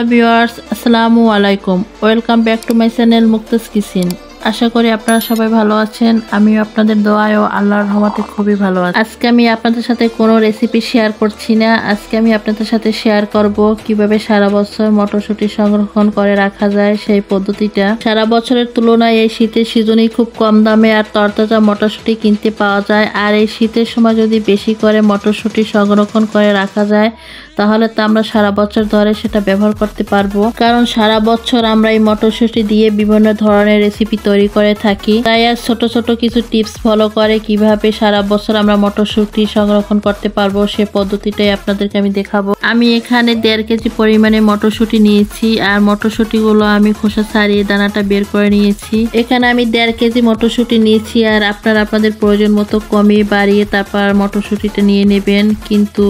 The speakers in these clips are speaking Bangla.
নমস্কার ভিউয়ার্স, আসসালামু আলাইকুম। Welcome back to my channel Mukta's kitchen. আশা করি আপনারা সবাই ভালো আছেন। আমিও আপনাদের দোয়ায় ও আল্লাহর রহমতে খুবই ভালো আছি। আজকে আমি আপনাদের সাথে কোনো রেসিপি শেয়ার করছি না। আজকে আমি আপনাদের সাথে শেয়ার করব কিভাবে সারা বছর মটরশুঁটি সংরক্ষণ করে রাখা যায় সেই পদ্ধতিটা। সারা বছরের তুলনায় এই শীতের সিজনে খুব কম দামে আর তরতাজা মটরশুঁটি কিনতে পাওয়া যায়। আর এই শীতের সময় যদি বেশি করে মটরশুঁটি সংরক্ষণ করে রাখা যায় তাহলে তো আমরা সারা বছর ধরে সেটা ব্যবহার করতে পারবো, কারণ সারা বছর আমরা এই মটরশুঁটি দিয়ে বিভিন্ন ধরনের রেসিপি তৈরি করে থাকি। তাই আর ছোট ছোট কিছু টিপস ফলো করে কিভাবে সারা বছর আমরা মটরশুঁটি সংরক্ষণ করতে পারবো সে পদ্ধতিটাই আপনাদেরকে আমি দেখাবো। আমি এখানে 1.5 কেজি পরিমাণে মটরশুঁটি নিয়েছি আর মটরশুঁটিগুলো আমি খোসা ছাড়িয়ে দানাটা বের করে নিয়েছি। এখানে আমি 1.5 কেজি মটরশুঁটি নিয়েছি আর আপনারা আপনাদের প্রয়োজন মতো কমিয়ে বাড়িয়ে তারপর মটরশুঁটিটা নিয়ে নেবেন, কিন্তু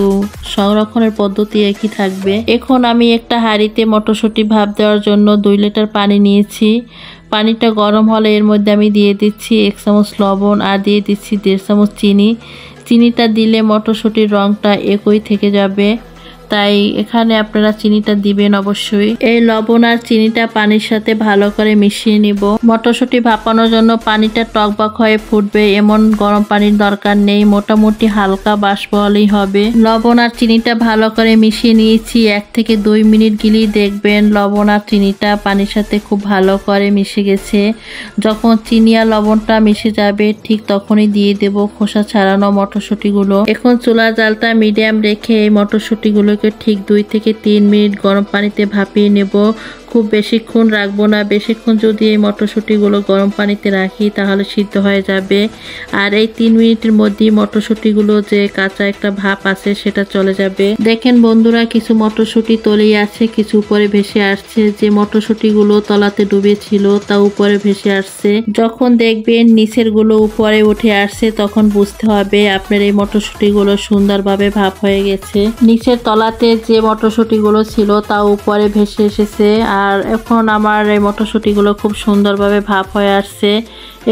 সংরক্ষণের পদ্ধতি একই থাকবে। এখন আমি একটা হাঁড়িতে মটরশুঁটি ভাপ দেওয়ার জন্য 2 লিটার পানি নিয়েছি। পানিটা গরম হলে এর মধ্যে আমি দিয়ে দিচ্ছি 1 চামচ লবণ আর দিয়ে দিচ্ছি 1.5 চামচ চিনি। চিনিটা দিলে মটরশুঁটির রঙটা একই থেকে যাবে, তাই এখানে আপনারা চিনিটা দিবেন অবশ্যই। এই লবণ আর চিনিটা পানির সাথে ভালো করে মিশিয়ে নিব। মটরশুঁটি ভাপানোর জন্য পানিটা টকবক হয়ে ফুটবে, এমন গরম পানির দরকার নেই, মোটামুটি হালকা বাষ্প হলেই হবে। লবণ আর চিনিটা ভালো করে মিশিয়ে নিয়েছি। 1 থেকে 2 মিনিট গিলেই দেখবেন লবণ আর চিনিটা পানির সাথে খুব ভালো করে মিশে গেছে। যখন চিনি আর লবণটা মিশে যাবে ঠিক তখনই দিয়ে দেব খোসা ছাড়ানো মটরশুঁটিগুলো। এখন চুলার জালটা মিডিয়াম রেখে এই মটরশুঁটিগুলো ঠিক 2 থেকে 3 মিনিট গরম পানিতে ভাপিয়ে নেব। খুব বেশিক্ষণ রাখবো না, বেশিক্ষণ যদি এই মটরশুঁটিগুলো গরম পানিতে রাখি তাহলে সিদ্ধ হয়ে যাবে। আর এই 3 মিনিটের মধ্যেই মটরশুঁটিগুলো যে কাঁচা একটা ভাপ আছে সেটা চলে যাবে। দেখেন বন্ধুরা, কিছু মটরশুঁটি তলেই আছে, কিছু উপরে ভেসে আসছে। যে মটরশুঁটিগুলো তলাতে ডুবে ছিল তা উপরে ভেসে আসছে। যখন দেখবেন নিচের গুলো উপরে উঠে আসছে তখন বুঝতে হবে আপনার এই মটরশুঁটিগুলো সুন্দরভাবে ভাপ হয়ে গেছে। নিচের তলাতে যে মটরশুঁটিগুলো ছিল তা উপরে ভেসে এসেছে। আর এখন আমার এই মটরশুঁটিগুলো খুব সুন্দরভাবে ভাপ হয়ে আসছে।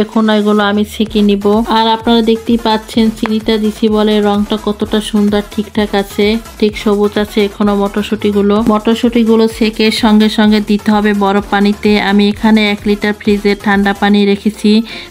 এখন এগুলো আমি ছেঁকে নিব। আর আপনারা দেখতেই পাচ্ছেন চিনিটা দিছি বলে রংটা কতটা সুন্দর ঠিকঠাক আছে, ঠিক সবুজ আছে এখনো মটরশুঁটিগুলো ছেঁকে সঙ্গে সঙ্গে দিতে হবে বরফ পানিতে। আমি এখানে 1 লিটার ফ্রিজে ঠান্ডা পানি রেখেছি,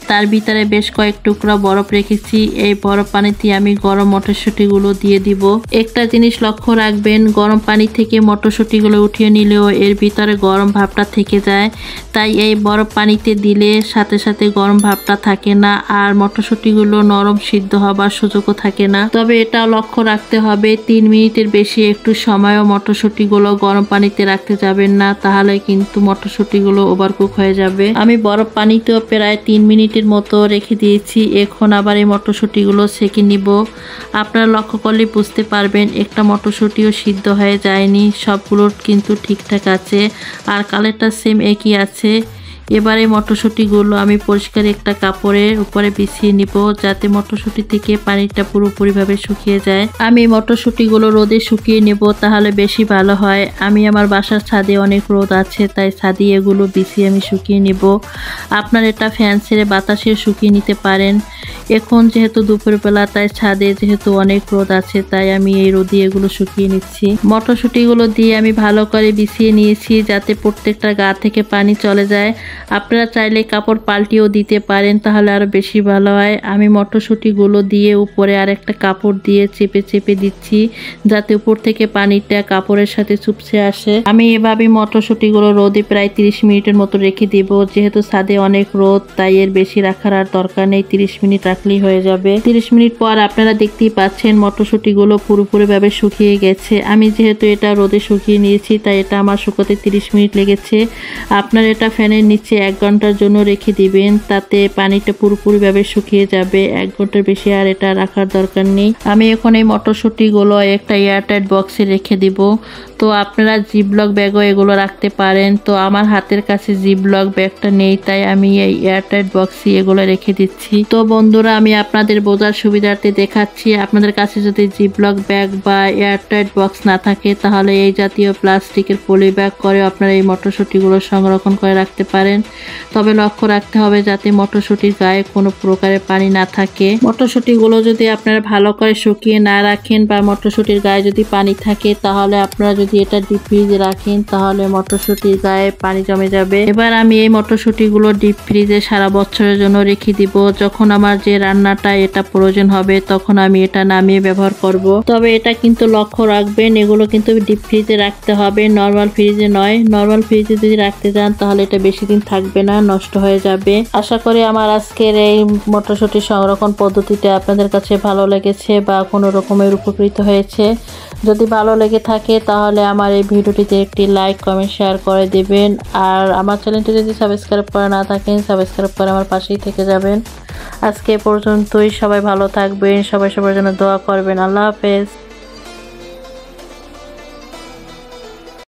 তার ভিতরে বেশ কয়েক টুকরা বরফ রেখেছি। এই বরফ পানিতে আমি গরম মটরশুঁটিগুলো দিয়ে দিব। একটা জিনিস লক্ষ্য রাখবেন, গরম পানি থেকে মটরশুঁটিগুলো উঠিয়ে নিলেও এর ভিতরে গরম ভাবটা থেকে যায়, তাই এই বরফ পানিতে দিলে সাথে সাথে গরম ভাবটা থাকে না আর মটরশুঁটিগুলো নরম সিদ্ধ হবার সুযোগও থাকে না। তবে এটা লক্ষ্য রাখতে হবে 3 মিনিটের বেশি একটু সময়ও মটরশুঁটিগুলো গরম পানিতে রাখতে যাবেন না, তাহলে কিন্তু মটরশুঁটিগুলো ওভারকুক হয়ে যাবে। আমি বরফ পানিতেও প্রায় 3 মিনিটের মতো রেখে দিয়েছি। এখন আবার এই মটরশুঁটিগুলো ছেঁকে নিব। আপনারা লক্ষ্য করলে বুঝতে পারবেন একটা মটরশুঁটিও সিদ্ধ হয়ে যায়নি, সবগুলোর কিন্তু ঠিকঠাক আছে আর কালারটা সেম একই আছে। এবারে মটরশুঁটিগুলো আমি পরিষ্কার একটা কাপড়ের উপরে বিছিয়ে নিব যাতে মটরশুঁটি থেকে পানিটা পুরোপুরিভাবে শুকিয়ে যায়। আমি মটরশুঁটিগুলো রোদে শুকিয়ে নেব, তাহলে বেশি ভালো হয়। আমি আমার বাসার ছাদে অনেক রোদ আছে, তাই ছাদে এগুলো বিছিয়ে আমি শুকিয়ে নেব। আপনার এটা ফ্যান ছেড়ে বাতাসে শুকিয়ে নিতে পারেন। এখন যেহেতু দুপুরবেলা তাই ছাদে যেহেতু অনেক রোদ আছে তাই আমি এই রোদে এগুলো শুকিয়ে নিচ্ছি। মটরশুঁটিগুলো দিয়ে আমি ভালো করে বিছিয়ে নিয়েছি যাতে প্রত্যেকটা গা থেকে পানি চলে যায়। আপনারা চাইলে কাপড় পাল্টিয়েও দিতে পারেন, তাহলে আরো বেশি ভালো হয়। আমি মটরশুঁটিগুলো দিয়ে উপরে আর একটা কাপড় দিয়ে চেপে চেপে দিচ্ছি যাতে উপর থেকে পানিটা কাপড়ের সাথে চুপসে আসে। আমি এভাবে মটরশুঁটিগুলো রোদে প্রায় 30 মিনিটের মতো রেখে দিব। যেহেতু ছাদে অনেক রোদ তাই এর বেশি রাখার আর দরকার নেই, 30 মিনিট রাখলেই হয়ে যাবে। 30 মিনিট পর আপনারা দেখতেই পাচ্ছেন মটরশুঁটিগুলো পুরোপুরিভাবে শুকিয়ে গেছে। আমি যেহেতু এটা রোদে শুকিয়ে নিয়েছি তাই এটা আমার শুকোতে 30 মিনিট লেগেছে। আপনারা এটা ফ্যানের নিচে 1 ঘন্টার জন্য রেখে দিবেন, তাতে পানিটা পুরোপুরিভাবে শুকিয়ে যাবে। 1 ঘন্টার বেশি আর এটা রাখার দরকার নেই। আমি এখন এই মটরশুঁটিগুলো একটা এয়ারটাইট বক্সে রেখে দিব। তো আপনারা জিপলক ব্যাগও এগুলো রাখতে পারেন। তো আমার হাতের কাছে জিপলক ব্যাগটা নেই তাই আমি এই এয়ারটাইট বক্সে এগুলো রেখে দিচ্ছি। তো বন্ধুরা, আমি আপনাদের বোঝার সুবিধার্থে দেখাচ্ছি। আপনাদের কাছে যদি জিপলক ব্যাগ বা এয়ারটাইট বক্স না থাকে তাহলে এই জাতীয় প্লাস্টিকের পলি ব্যাগ করে আপনারা এই মটরশুঁটিগুলো সংরক্ষণ করে রাখতে পারেন। পারেন, তবে লক্ষ্য রাখতে হবে যাতে মটরশুঁটির গায়ে কোনো প্রকারের পানি না থাকে। মটরশুঁটিগুলো যদি আপনারা ভালো করে শুকিয়ে না রাখেন বা মটরশুঁটির গায়ে যদি পানি থাকে, তাহলে আপনারা যদি এটা ডিপ ফ্রিজে রাখেন তাহলে মটরশুঁটির গায়ে পানি জমে যাবে। এবার আমি এই মটরশুঁটিগুলো ডিপ ফ্রিজে সারা বছরের জন্য রেখে দিব। যখন আমার যে রান্নাটা এটা প্রয়োজন হবে তখন আমি এটা নামিয়ে ব্যবহার করব। তবে এটা কিন্তু লক্ষ্য রাখবেন, এগুলো কিন্তু ডিপ ফ্রিজে রাখতে হবে, নর্মাল ফ্রিজে নয়। নর্মাল ফ্রিজে যদি রাখতে যান তাহলে এটা বেশি দিন থাকবে না, নষ্ট হয়ে যাবে। আশা করি আমার আজকের এই মটরশুঁটি সংরক্ষণ পদ্ধতিটা আপনাদের কাছে ভালো লেগেছে বা কোনো রকমের উপকৃত হয়েছে। যদি ভালো লেগে থাকে তাহলে আমার এই ভিডিওটিতে একটি লাইক, কমেন্ট, শেয়ার করে দেবেন। আর আমার চ্যানেলটি যদি সাবস্ক্রাইব করে না থাকেন, সাবস্ক্রাইব করে আমার পাশেই থেকে যাবেন। আজকে পর্যন্তই, সবাই ভালো থাকবেন, সবাই সবার জন্য দোয়া করবেন। আল্লাহ হাফেজ।